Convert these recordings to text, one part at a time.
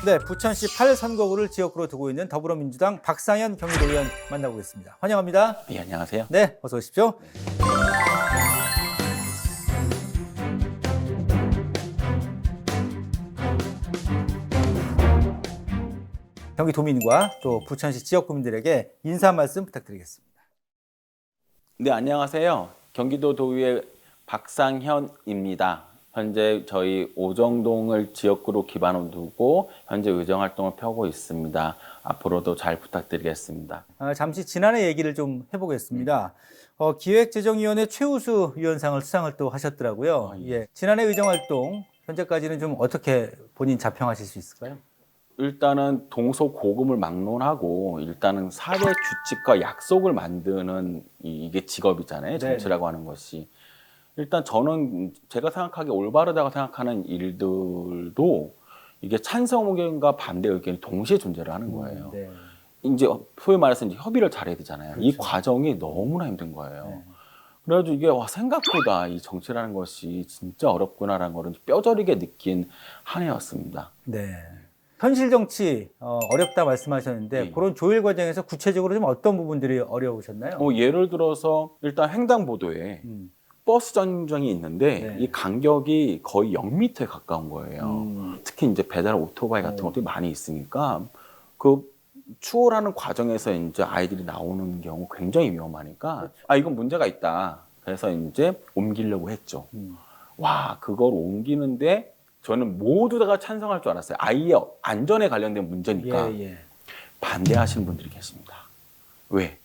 네, 부천시 8선거구를 지역구로 두고 있는 더불어민주당 박상현 경기도의원 만나보겠습니다. 환영합니다. 예, 안녕하세요. 네, 어서 오십시오. 경기도민과 또 부천시 지역구민들에게 인사 말씀 부탁드리겠습니다. 네, 안녕하세요. 경기도 도의회 박상현입니다. 현재 저희 오정동을 지역구로 기반으로 두고 현재 의정활동을 펴고 있습니다. 앞으로도 잘 부탁드리겠습니다. 잠시 지난해 얘기를 좀 해보겠습니다. 기획재정위원회 최우수 위원상을 수상을 또 하셨더라고요. 예. 지난해 의정활동 현재까지는 좀 어떻게 본인 자평하실 수 있을까요? 일단은 동서고금을 막론하고 일단은 사회 규칙과 약속을 만드는 이게 직업이잖아요. 정치라고 하는 것이. 일단 저는 제가 생각하기에 올바르다고 생각하는 일들도 이게 찬성 의견과 반대 의견이 동시에 존재를 하는 거예요. 네. 이제 소위 말해서 이제 협의를 잘해야 되잖아요. 그렇죠. 이 과정이 너무나 힘든 거예요. 네. 그래가지고 이게 생각보다 이 정치라는 것이 진짜 어렵구나라는 걸 뼈저리게 느낀 한 해였습니다. 네. 현실 정치 어렵다 말씀하셨는데 네. 그런 조율 과정에서 구체적으로 좀 어떤 부분들이 어려우셨나요? 예를 들어서 일단 횡단보도에 버스 정류장이 있는데 네. 이 간격이 거의 0m에 가까운 거예요. 특히 이제 배달 오토바이 같은 것들이 많이 있으니까 그 추월하는 과정에서 이제 아이들이 나오는 경우 굉장히 위험하니까 이건 문제가 있다. 그래서 이제 옮기려고 했죠. 와, 그걸 옮기는데 저는 모두 다가 찬성할 줄 알았어요. 아이의 안전에 관련된 문제니까. 예. 반대하시는 분들이 계십니다. 왜?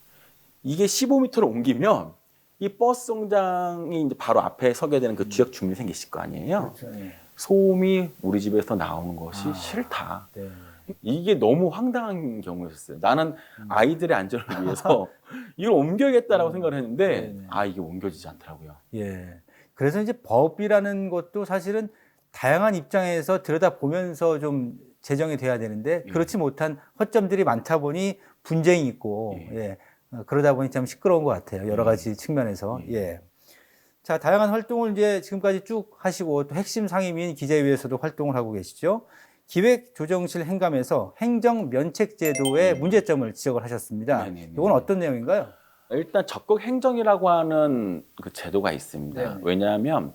이게 15m를 옮기면 이 버스 정장이 이제 바로 앞에 서게 되는 그 지역 주민이 생기실 거 아니에요. 그렇죠. 예. 소음이 우리 집에서 나오는 것이 싫다. 네. 이게 너무 황당한 경우였어요. 나는 아이들의 안전을 위해서 이걸 옮겨야겠다라고 생각을 했는데 네네. 이게 옮겨지지 않더라고요. 예. 그래서 이제 법이라는 것도 사실은 다양한 입장에서 들여다보면서 좀 제정이 돼야 되는데 그렇지 못한 허점들이 많다 보니 분쟁이 있고 예. 그러다 보니 참 시끄러운 것 같아요. 여러 가지 측면에서. 예. 자, 다양한 활동을 이제 지금까지 쭉 하시고 또 핵심 상임위인 기재위에서도 활동을 하고 계시죠. 기획조정실 행감에서 행정면책제도의 문제점을 지적을 하셨습니다. 네네네. 이건 어떤 내용인가요? 일단 적극 행정이라고 하는 그 제도가 있습니다. 네네. 왜냐하면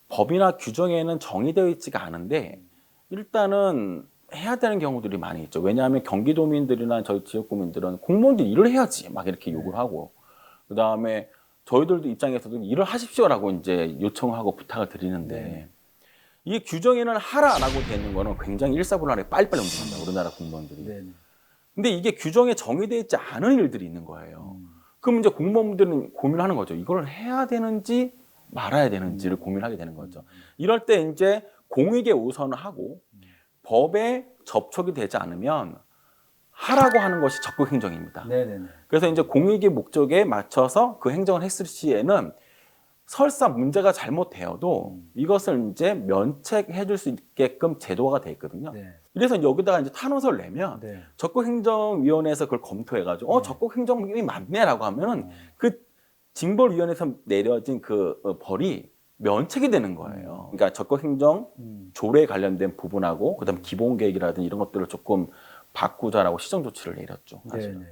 법이나 규정에는 정의되어 있지가 않은데 일단은 해야 되는 경우들이 많이 있죠. 왜냐하면 경기도민들이나 저희 지역구민들은 공무원들이 일을 해야지 막 이렇게 요구를 하고 그다음에 저희들도 입장에서도 일을 하십시오라고 이제 요청하고 부탁을 드리는데 이게 규정에는 하라라고 되어 있는 거는 굉장히 일사불란하게 빨리빨리 움직입니다. 우리나라 공무원들이. 네. 근데 이게 규정에 정의되어 있지 않은 일들이 있는 거예요. 그럼 이제 공무원들은 고민하는 거죠. 이걸 해야 되는지 말아야 되는지를 고민하게 되는 거죠. 이럴 때 이제 공익에 우선을 하고 법에 접촉이 되지 않으면 하라고 하는 것이 적극 행정입니다. 네네네. 그래서 이제 공익의 목적에 맞춰서 그 행정을 했을 시에는 설사 문제가 잘못되어도 이것을 이제 면책해 줄 수 있게끔 제도가 돼 있거든요. 네. 이래서 여기다가 이제 탄원서를 내면 네. 적극행정위원회에서 그걸 검토해가지고 적극행정이 맞네라고 하면은 그 징벌위원회에서 내려진 그 벌이 면책이 되는 거예요. 그러니까 적극행정 조례에 관련된 부분하고 그다음 기본계획이라든지 이런 것들을 조금 바꾸자라고 시정 조치를 내렸죠. 사실은. 네네.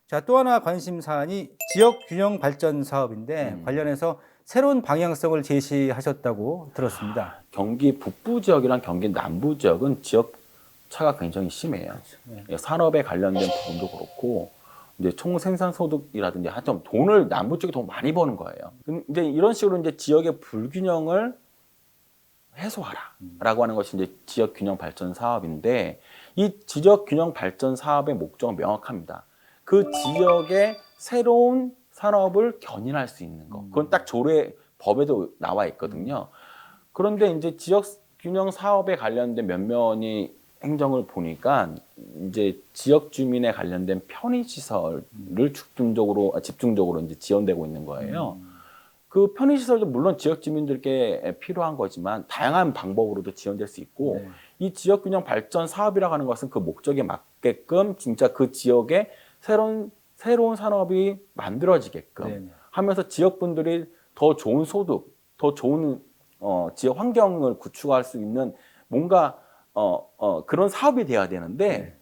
자, 또 하나 관심 사안이 지역 균형 발전 사업인데 관련해서 새로운 방향성을 제시하셨다고 들었습니다. 경기 북부 지역이랑 경기 남부 지역은 지역 차가 굉장히 심해요. 산업에 관련된 부분도 그렇고 이제 총 생산 소득이라든지 하여튼 돈을 남부 쪽이 더 많이 버는 거예요. 근데 이런 식으로 이제 지역의 불균형을 해소하라라고 하는 것이 이제 지역 균형 발전 사업인데 이 지역 균형 발전 사업의 목적은 명확합니다. 그 지역의 새로운 산업을 견인할 수 있는 거. 그건 딱 조례 법에도 나와 있거든요. 그런데 이제 지역 균형 사업에 관련된 면면이 행정을 보니까 이제 지역 주민에 관련된 편의 시설을 집중적으로 이제 지원되고 있는 거예요. 그 편의 시설도 물론 지역 주민들께 필요한 거지만 다양한 방법으로도 지원될 수 있고 이 지역 균형 발전 사업이라고 하는 것은 그 목적에 맞게끔 진짜 그 지역에 새로운 산업이 만들어지게끔 하면서 지역분들이 더 좋은 소득, 더 좋은 지역 환경을 구축할 수 있는 뭔가 그런 사업이 돼야 되는데 네.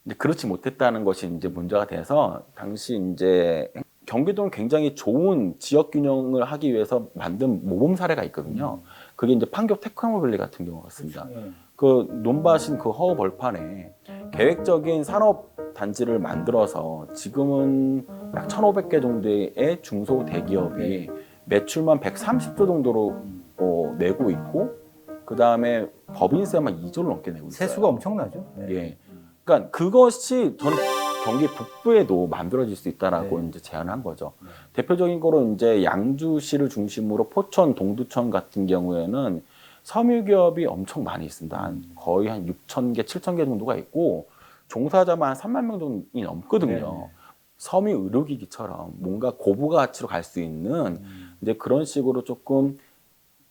이제 그렇지 못했다는 것이 이제 문제가 돼서 당시 이제 경기도는 굉장히 좋은 지역 균형을 하기 위해서 만든 모범 사례가 있거든요. 그게 이제 판교 테크노밸리 같은 경우 같습니다. 그 논밭인 그 허허 벌판에 계획적인 산업 단지를 만들어서 지금은 약 1,500개 정도의 중소 대기업이 매출만 130조 정도로 내고 있고 그 다음에 법인세만 2조를 넘게 내고 있어요. 세수가 엄청나죠. 네. 예. 그러니까 그것이 저는 경기 북부에도 만들어질 수 있다라고 네. 이제 제안한 거죠. 대표적인 거로 이제 양주시를 중심으로 포천, 동두천 같은 경우에는 섬유 기업이 엄청 많이 있습니다. 거의 한 6,000개, 7,000개 정도가 있고 종사자만 한 3만 명 정도 넘거든요. 네. 섬유 의료기기처럼 뭔가 고부가 가치로 갈 수 있는 이제 그런 식으로 조금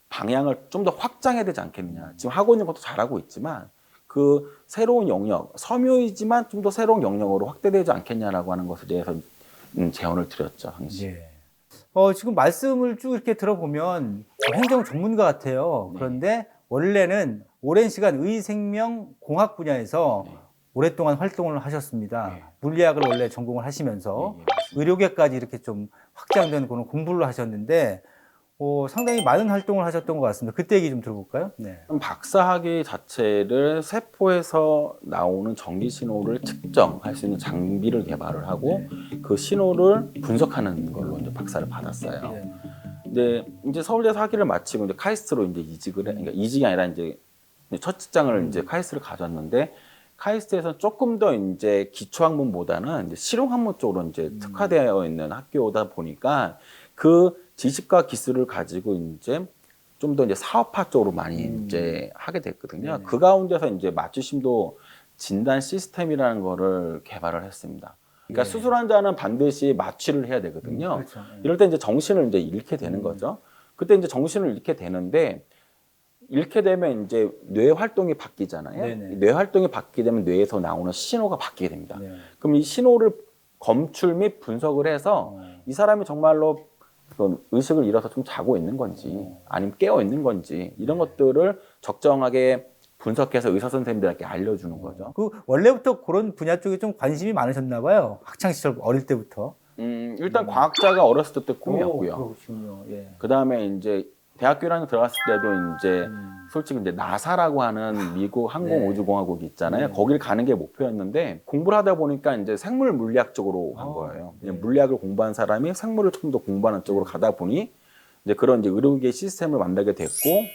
방향을 좀 더 확장해야 되지 않겠느냐. 지금 하고 있는 것도 잘하고 있지만 그 새로운 영역, 섬유이지만 좀 더 새로운 영역으로 확대되지 않겠냐라고 하는 것에 대해서 제언을 드렸죠, 당시. 예. 지금 말씀을 쭉 이렇게 들어보면 행정 전문가 같아요. 네. 그런데 원래는 오랜 시간 의생명공학 분야에서 네. 오랫동안 활동을 하셨습니다. 네. 물리학을 원래 전공을 하시면서 예, 의료계까지 이렇게 좀 확장된 그런 공부를 하셨는데 상당히 많은 활동을 하셨던 것 같습니다. 그때 얘기 좀 들어볼까요? 네. 박사학위 자체를 세포에서 나오는 전기 신호를 측정할 수 있는 장비를 개발을 하고 그 신호를 분석하는 걸로 이제 박사를 받았어요. 네. 근데 이제 서울대에서 학위를 마치고 이제 카이스트로 이제 이직을 그러니까 이직이 아니라 이제 첫 직장을 이제 카이스트를 가졌는데 카이스트에서 조금 더 이제 기초학문보다는 이제 실용학문 쪽으로 이제 특화되어 있는 학교다 보니까 그 지식과 기술을 가지고 이제 좀 더 이제 사업화 쪽으로 많이 이제 하게 됐거든요. 네네. 그 가운데서 이제 맞춤심도 진단 시스템이라는 거를 개발을 했습니다. 그러니까 네. 수술 환자는 반드시 마취를 해야 되거든요. 그렇죠. 이럴 때 이제 정신을 이제 잃게 되는 거죠. 그때 이제 정신을 잃게 되는데 잃게 되면 이제 뇌 활동이 바뀌잖아요. 네네. 뇌 활동이 바뀌게 되면 뇌에서 나오는 신호가 바뀌게 됩니다. 네. 그럼 이 신호를 검출 및 분석을 해서 이 사람이 정말로 그 의식을 잃어서 좀 자고 있는 건지 아니면 깨어 있는 건지 이런 것들을 적정하게 분석해서 의사 선생님들에게 알려주는 거죠. 그 원래부터 그런 분야 쪽에 좀 관심이 많으셨나 봐요. 학창 시절 어릴 때부터. 일단 과학자가 어렸을 때 꿈이었고요. 그렇군요. 예. 그 다음에 이제 대학교 1학년 들어갔을 때도 이제 솔직히 이제 나사라고 하는 미국 항공우주공화국이 있잖아요. 네. 거길 가는 게 목표였는데 공부를 하다 보니까 이제 생물 물리학 쪽으로 간 거예요. 네. 물리학을 공부한 사람이 생물을 좀 더 공부하는 쪽으로 가다 보니 이제 그런 이제 의료계 시스템을 만나게 됐고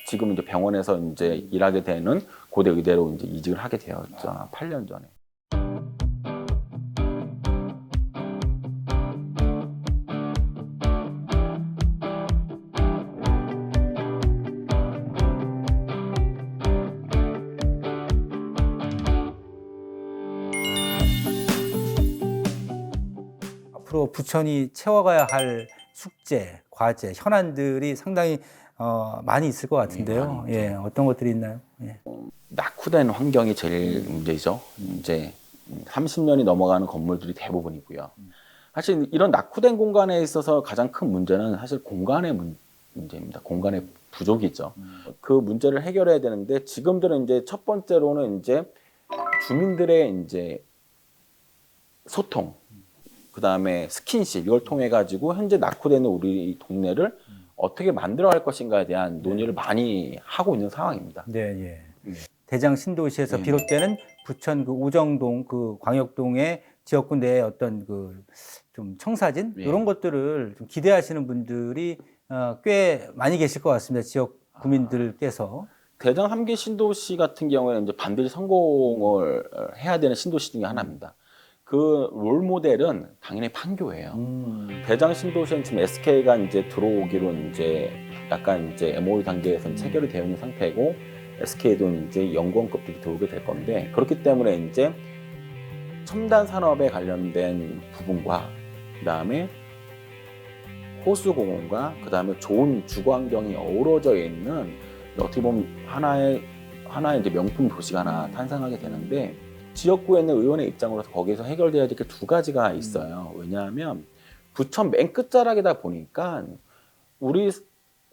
지금 이제 병원에서 이제 일하게 되는 고대 의대로 이제 이직을 하게 되었죠. 8년 전에. 앞으로 부천이 채워가야 할 숙제, 과제, 현안들이 상당히 많이 있을 것 같은데요. 많이 예, 어떤 것들이 있나요? 예. 낙후된 환경이 제일 문제죠. 이제 30년이 넘어가는 건물들이 대부분이고요. 사실 이런 낙후된 공간에 있어서 가장 큰 문제는 사실 공간의 문제입니다. 공간의 부족이죠. 그 문제를 해결해야 되는데 지금들은 이제 첫 번째로는 이제 주민들의 이제 소통, 그 다음에 스킨십 이걸 통해 가지고 현재 낙후되는 우리 동네를 어떻게 만들어갈 것인가에 대한 논의를 많이 하고 있는 상황입니다. 네, 예. 대장 신도시에서 네. 비롯되는 부천 그 우정동 그 광역동의 지역구 내의 어떤 그 좀 청사진 네. 이런 것들을 좀 기대하시는 분들이 꽤 많이 계실 것 같습니다. 지역 구민들께서. 대장 3기 신도시 같은 경우에는 이제 반드시 성공을 해야 되는 신도시 중에 하나입니다. 그 롤 모델은 당연히 판교예요. 대장 신도시는 지금 SK가 이제 들어오기로 이제 약간 이제 MOU 단계에서 체결이 되어 있는 상태고 SK도 이제 연구원급들이 들어오게 될 건데 그렇기 때문에 이제 첨단 산업에 관련된 부분과 그 다음에 호수공원과 그 다음에 좋은 주거 환경이 어우러져 있는 어떻게 보면 하나의 이제 명품 도시가 하나 탄생하게 되는데 지역구에 있는 의원의 입장으로서 거기에서 해결돼야 될 게 두 가지가 있어요. 왜냐하면 부천 맨 끝자락이다 보니까 우리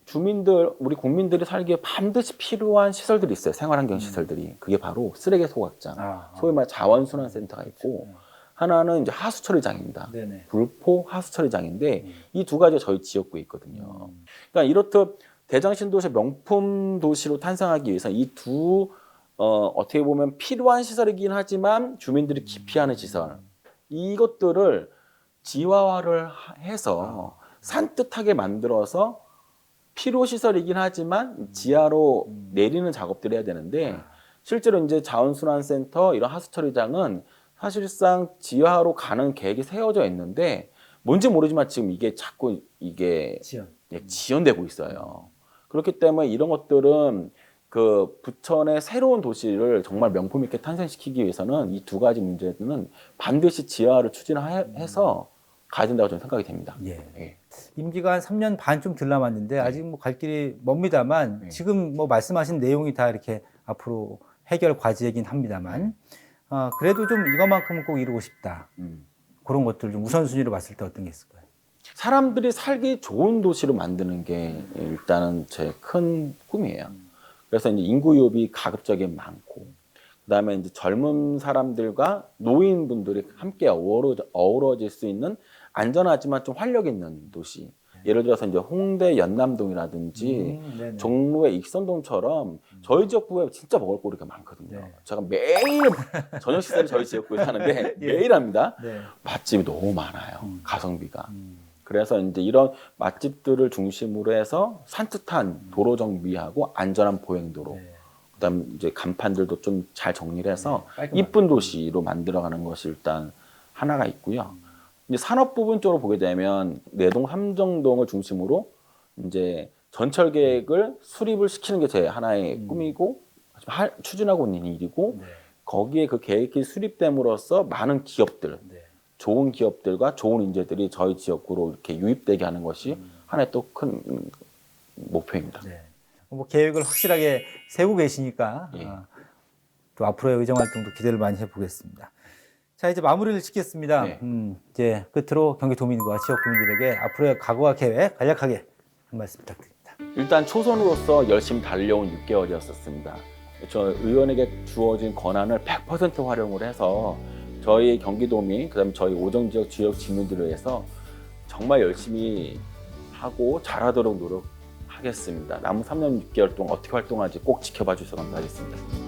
주민들, 우리 국민들이 살기에 반드시 필요한 시설들이 있어요. 생활환경 시설들이. 그게 바로 쓰레기 소각장, 소위 말해 자원순환센터가 있고, 하나는 이제 하수처리장입니다. 네네. 불포 하수처리장인데 이 두 가지가 저희 지역구에 있거든요. 그러니까 이렇듯 대장 신도시 명품 도시로 탄생하기 위해서 이 두 어떻게 보면 필요한 시설이긴 하지만 주민들이 기피하는 시설, 이것들을 지화화를 해서 산뜻하게 만들어서 필요 시설이긴 하지만 지하로 내리는 작업들을 해야 되는데, 실제로 이제 자원순환센터 이런 하수처리장은 사실상 지하로 가는 계획이 세워져 있는데 뭔지 모르지만 지금 이게 자꾸 이게 지연되고 있어요. 그렇기 때문에 이런 것들은 그 부천의 새로운 도시를 정말 명품 있게 탄생시키기 위해서는 이 두 가지 문제는 반드시 지하를 추진해서 가야 된다고 저는 생각이 됩니다. 예. 임기가 한 3년 반 좀 덜 남았는데 아직 뭐 갈 길이 멉니다만 지금 뭐 말씀하신 내용이 다 이렇게 앞으로 해결 과제이긴 합니다만 그래도 좀 이것만큼은 꼭 이루고 싶다. 그런 것들 좀 우선순위로 봤을 때 어떤 게 있을까요? 사람들이 살기 좋은 도시로 만드는 게 일단은 제 큰 꿈이에요. 그래서 이제 인구 유입이 가급적이면 많고, 그다음에 이제 젊은 사람들과 노인분들이 함께 어우러질 수 있는 안전하지만 좀 활력 있는 도시. 예를 들어서 이제 홍대 연남동이라든지 종로의 익선동처럼 저희 지역구에 진짜 먹을 거리가 많거든요. 네. 제가 매일 저녁 식사를 저희 지역구에 하는데 매일 합니다. 맛집이 너무 많아요. 가성비가. 그래서 이제 이런 맛집들을 중심으로 해서 산뜻한 도로 정비하고 안전한 보행도로, 그다음 이제 간판들도 좀 잘 정리를 해서 이쁜 도시로 만들어가는 것이 일단 하나가 있고요. 이제 산업 부분 쪽으로 보게 되면 내동 삼정동을 중심으로 이제 전철 계획을 수립을 시키는 게 제 하나의 꿈이고 추진하고 있는 일이고, 거기에 그 계획이 수립됨으로써 많은 기업들, 좋은 기업들과 좋은 인재들이 저희 지역구로 이렇게 유입되게 하는 것이 하나의 또 큰 목표입니다. 뭐 계획을 확실하게 세우고 계시니까 또 앞으로의 의정 활동도 기대를 많이 해보겠습니다. 자, 이제 마무리를 짓겠습니다. 이제 끝으로 경기도민과 지역 구민들에게 앞으로의 각오와 계획 간략하게 한 말씀 부탁드립니다. 일단 초선으로서 열심히 달려온 6개월이었습니다. 저 의원에게 주어진 권한을 100% 활용을 해서 저희 경기도민, 그다음에 저희 오정 지역 지역 주민들을 위해서 정말 열심히 하고 잘하도록 노력하겠습니다. 남은 3년 6개월 동안 어떻게 활동할지 꼭 지켜봐 주셔서 감사하겠습니다.